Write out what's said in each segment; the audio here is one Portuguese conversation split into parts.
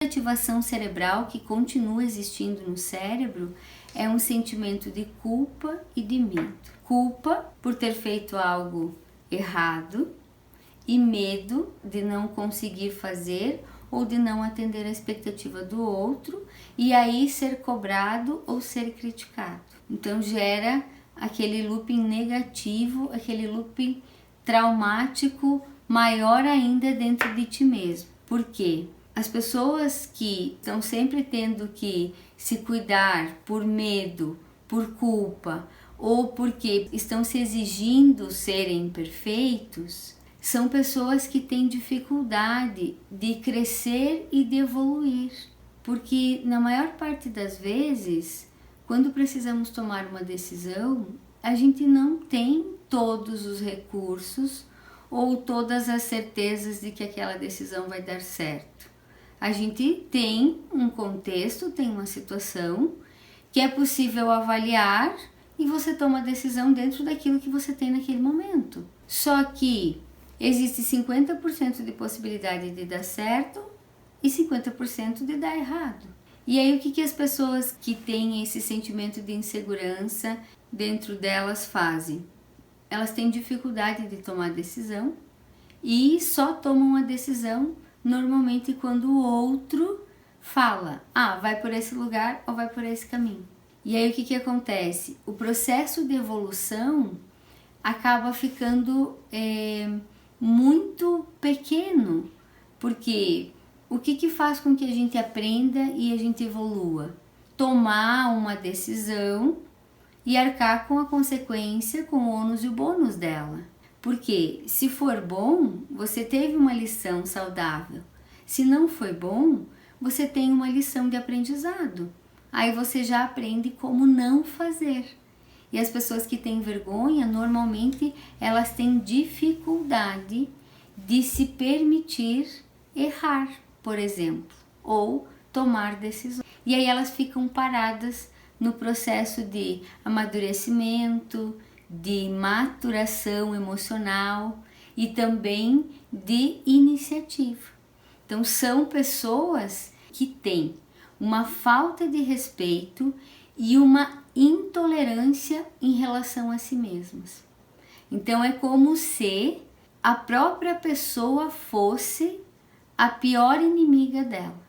ativação cerebral que continua existindo no cérebro é um sentimento de culpa e de medo. Culpa por ter feito algo errado e medo de não conseguir fazer ou de não atender a expectativa do outro e aí ser cobrado ou ser criticado. Então gera aquele looping negativo, aquele looping traumático maior ainda dentro de ti mesmo. Por quê? As pessoas que estão sempre tendo que se cuidar por medo, por culpa ou porque estão se exigindo serem perfeitos, são pessoas que têm dificuldade de crescer e de evoluir. Porque na maior parte das vezes, quando precisamos tomar uma decisão, a gente não tem todos os recursos ou todas as certezas de que aquela decisão vai dar certo. A gente tem um contexto, tem uma situação que é possível avaliar e você toma a decisão dentro daquilo que você tem naquele momento. Só que existe 50% de possibilidade de dar certo e 50% de dar errado. E aí o que as pessoas que têm esse sentimento de insegurança dentro delas fazem? Elas têm dificuldade de tomar decisão e só tomam a decisão normalmente quando o outro fala, vai por esse lugar ou vai por esse caminho. E aí o que acontece? O processo de evolução acaba ficando muito pequeno, porque o que faz com que a gente aprenda e a gente evolua? Tomar uma decisão e arcar com a consequência, com o ônus e o bônus dela. Porque se for bom, você teve uma lição saudável. Se não foi bom, você tem uma lição de aprendizado. Aí você já aprende como não fazer. E as pessoas que têm vergonha, normalmente elas têm dificuldade de se permitir errar, por exemplo, ou tomar decisões. E aí elas ficam paradas no processo de amadurecimento, de maturação emocional e também de iniciativa. Então são pessoas que têm uma falta de respeito e uma intolerância em relação a si mesmas. Então é como se a própria pessoa fosse a pior inimiga dela,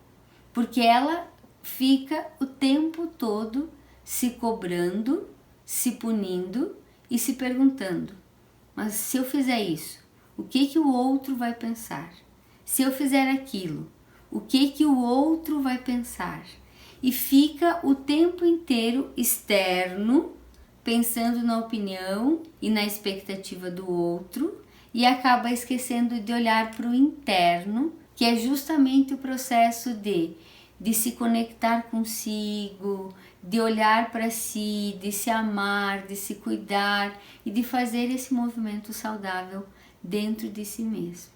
porque ela fica o tempo todo se cobrando, se punindo e se perguntando, mas se eu fizer isso, o que o outro vai pensar? Se eu fizer aquilo, o que o outro vai pensar? E fica o tempo inteiro externo, pensando na opinião e na expectativa do outro e acaba esquecendo de olhar para o interno, que é justamente o processo de se conectar consigo, de olhar para si, de se amar, de se cuidar e de fazer esse movimento saudável dentro de si mesmo.